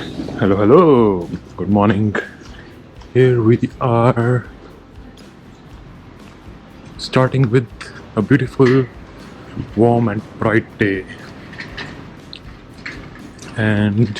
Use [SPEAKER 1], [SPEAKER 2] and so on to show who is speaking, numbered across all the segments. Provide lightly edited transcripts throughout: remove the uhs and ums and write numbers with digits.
[SPEAKER 1] Hello, hello. Good morning. Here we are, starting with a beautiful, warm, and bright day. And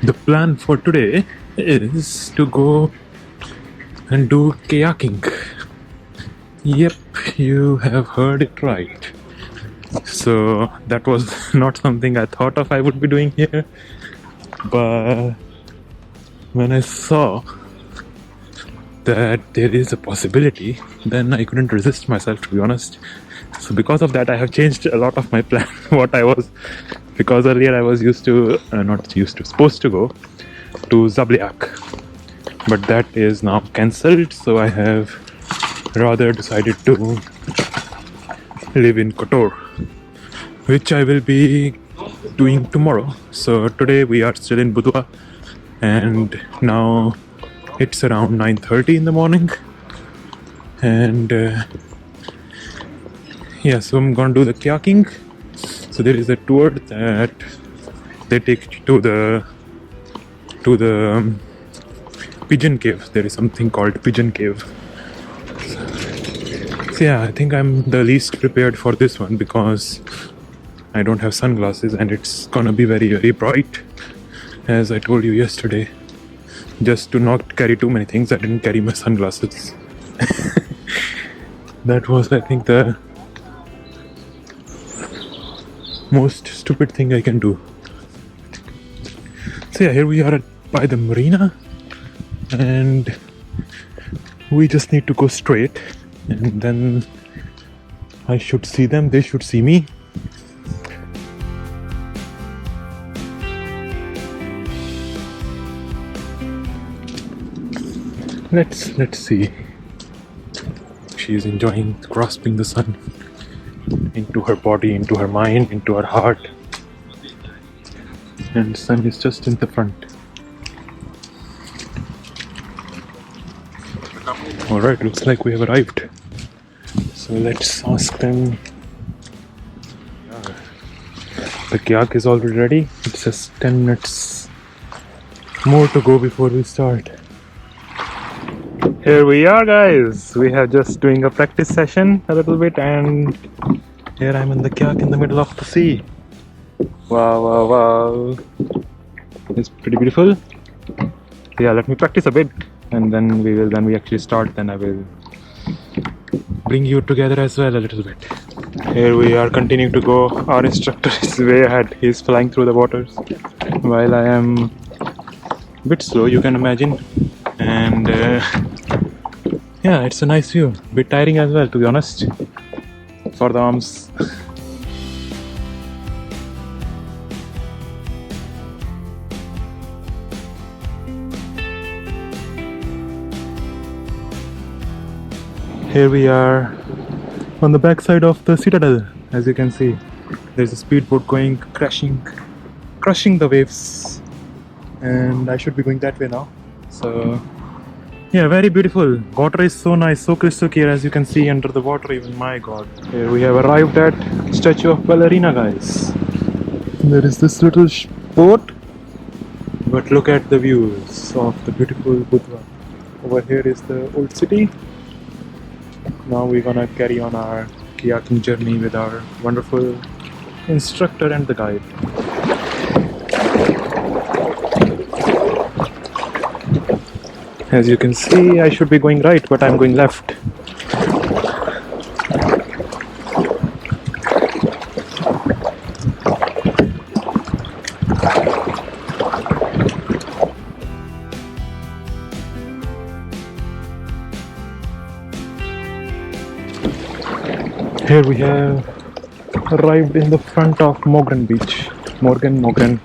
[SPEAKER 1] the plan for today is to go and do kayaking. Yep, you have heard it right. So that was not something I thought of I would be doing here, but when I saw that there is a possibility, then I couldn't resist myself, to be honest. So because of that, I have changed a lot of my plan. Because earlier I was supposed to go to Zabliak, but that is now cancelled. So I have rather decided to live in Kotor, which I will be doing tomorrow. So today we are still in Budva, and now it's around 9:30 in the morning, and so I'm gonna do the kayaking. So there is a tour that they take to the Pigeon Cave. There is something called Pigeon Cave. So yeah, I think I'm the least prepared for this one because I don't have sunglasses and it's gonna be very, very bright. As I told you yesterday, just to not carry too many things, I didn't carry my sunglasses. That was, I think, the most stupid thing I can do. So yeah, here we are by the marina, and we just need to go straight, and then I should see them, they should see me. Let's see. She is enjoying grasping the sun into her body, into her mind, into her heart. And the sun is just in the front. Alright, looks like we have arrived. So let's ask them. The kayak is already ready. It's just 10 minutes more to go before we start. Here we are, guys. We have just doing a practice session a little bit, and here I'm in the kayak in the middle of the sea. Wow, wow, wow. It's pretty beautiful. Yeah, let me practice a bit, and then we actually start, then I will bring you together as well a little bit. Here we are continuing to go. Our instructor is way ahead. He's flying through the waters while I am a bit slow, you can imagine. And yeah, it's a nice view. Bit tiring as well, to be honest, for the arms. Here we are on the backside of the citadel. As you can see, there's a speedboat going, crushing the waves, and I should be going that way now. So yeah, very beautiful. Water is so nice, so crystal clear, as you can see under the water even. My god. Here we have arrived at statue of Balerina, guys. There is this little boat, but look at the views of the beautiful Budva. Over here is the old city. Now we're gonna carry on our kayaking journey with our wonderful instructor and the guide. As you can see, I should be going right, but I'm going left. Here we have arrived in the front of Mogren beach. Mogren.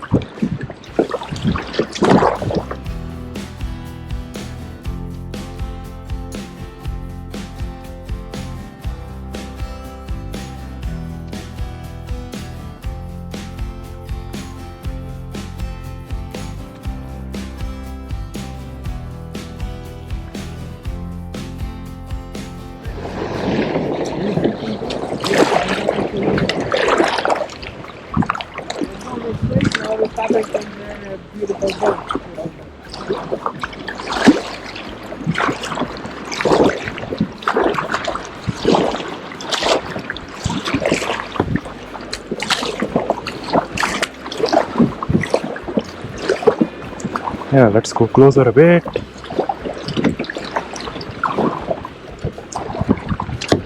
[SPEAKER 1] Yeah, let's go closer a bit.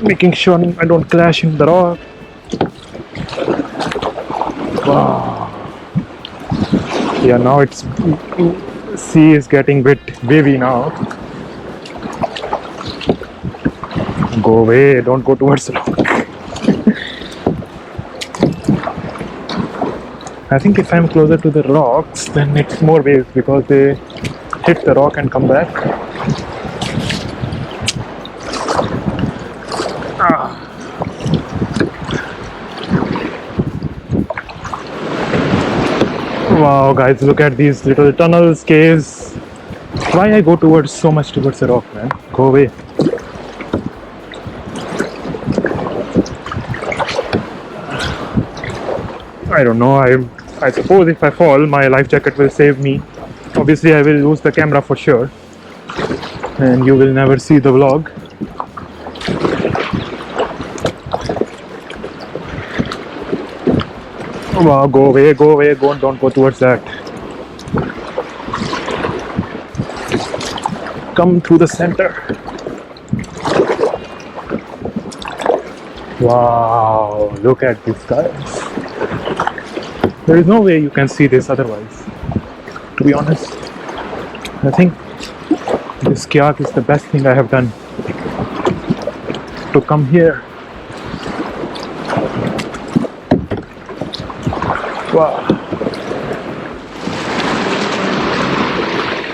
[SPEAKER 1] Making sure I don't clash in the rock. Wow. Yeah, now it's sea is getting a bit wavy now. Go away, don't go towards the rock. I think if I'm closer to the rocks, then it's more waves because they hit the rock and come back. Wow, guys, look at these little tunnels, caves. Why I go so much towards the rock, man? Go away. I don't know. I suppose if I fall, my life jacket will save me. Obviously, I will lose the camera for sure, and you will never see the vlog. Wow, go away, don't go towards that. Come through the center. Wow, look at this, guys. There is no way you can see this otherwise. To be honest, I think this kayak is the best thing I have done. To come here. Wow.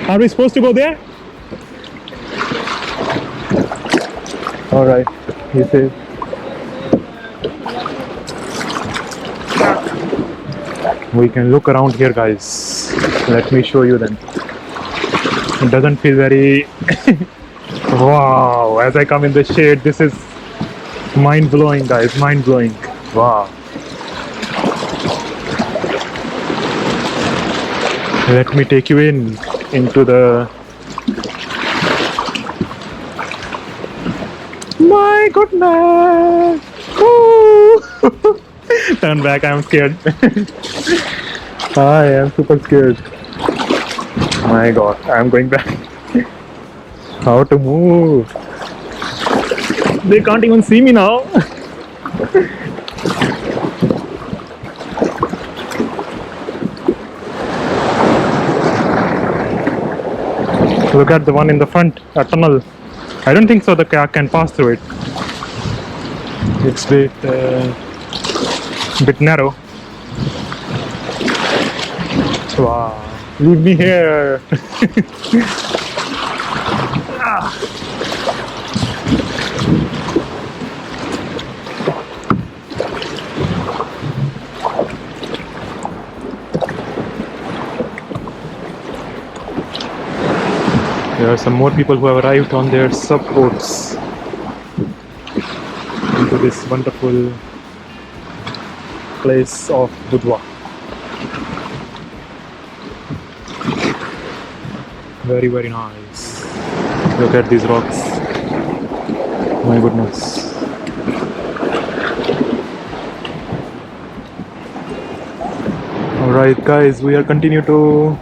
[SPEAKER 1] Are we supposed to go there? Alright, he says. We can look around here, guys. Let me show you then. It doesn't feel very... Wow, as I come in the shade, this is mind-blowing, guys, mind-blowing. Wow. Let me take you into the... My goodness! Ooh. Turn back, I'm scared. I am super scared. My god, I'm going back. How to move? They can't even see me now. Look at the one in the front, a tunnel. I don't think so the kayak can pass through it. It's a bit narrow. Wow, leave me here. There are some more people who have arrived on their subboats into this wonderful place of Budva. Very, very nice. Look at these rocks. My goodness. Alright guys, we are continue to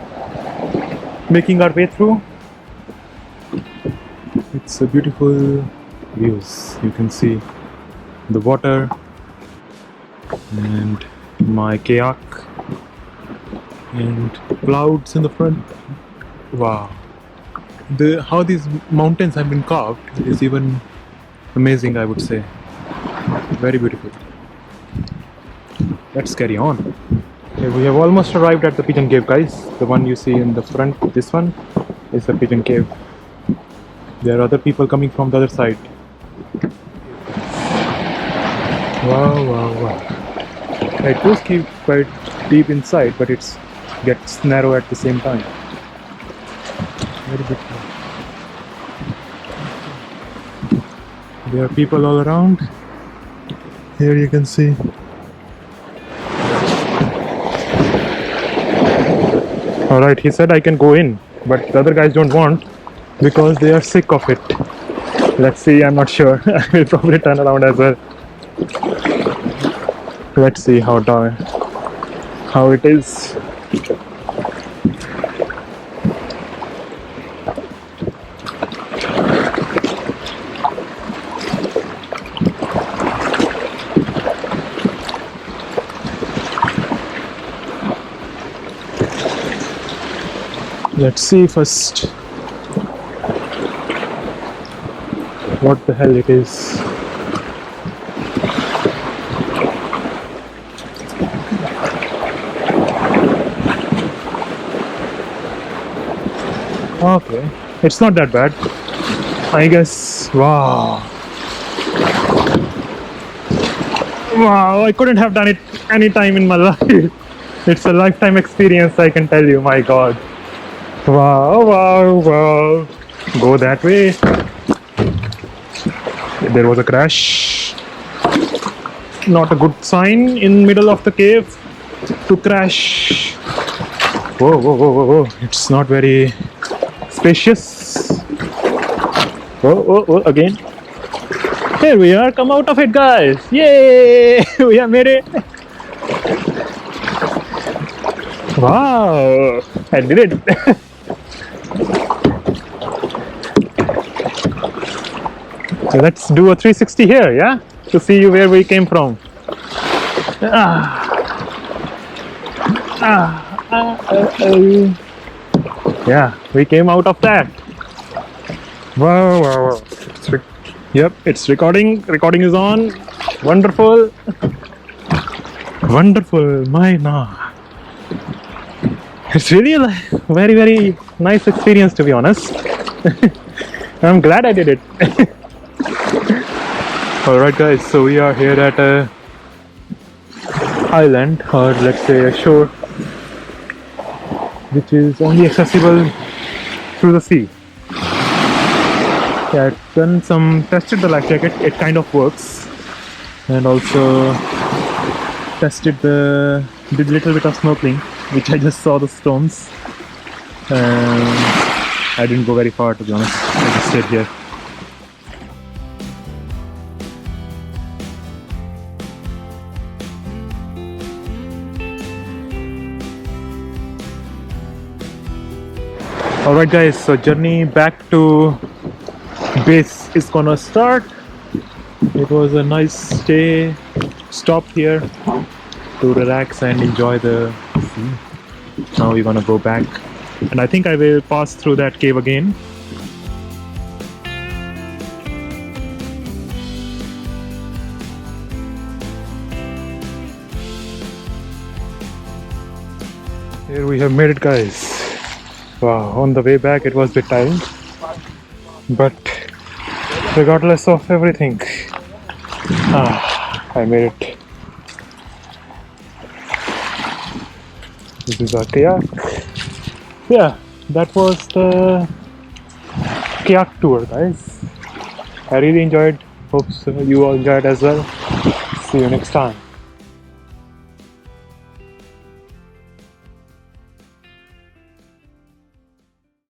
[SPEAKER 1] making our way through. It's a beautiful views. You can see the water and my kayak and clouds in the front. Wow, how these mountains have been carved is even amazing, I would say. Very beautiful. Let's carry on. Okay, we have almost arrived at the Pigeon Cave, guys. The one you see in the front, this one is the Pigeon Cave. There are other people coming from the other side. Wow, wow, wow. It does keep quite deep inside, but it gets narrow at the same time. Very beautiful. There are people all around. Here you can see. Alright, he said I can go in, but the other guys don't want because they are sick of it. Let's see, I'm not sure. I will probably turn around as well. Let's see how it is. Let's see first what the hell it is. Okay, it's not that bad, I guess. Wow, I couldn't have done it any time in my life. It's a lifetime experience, I can tell you. My god. Wow. Go that way. There was a crash. Not a good sign in middle of the cave to crash. Whoa. It's not very spacious. Again. Here we are. Come out of it, guys. Yay! We have made it. Wow. I did it. Let's do a 360 here, yeah? To see where we came from. Yeah, we came out of that. Wow. Yep, it's recording. Recording is on. Wonderful. It's really a very, very nice experience, to be honest. I'm glad I did it. Alright guys, so we are here at a island, or let's say a shore, which is only accessible through the sea. Yeah, I've tested the life jacket, it kind of works, and also did a little bit of snorkeling, which I just saw the stones. I didn't go very far, to be honest. I just stayed here. Alright guys, so journey back to base is gonna start. It was a nice stop here to relax and enjoy the sea. Now we're gonna go back, and I think I will pass through that cave again. Here we have made it, guys. Wow, on the way back it was a bit tiring, but regardless of everything, I made it. This is our kayak. Yeah, that was the kayak tour, guys. I really enjoyed. Hope so you all enjoyed as well. See you next time.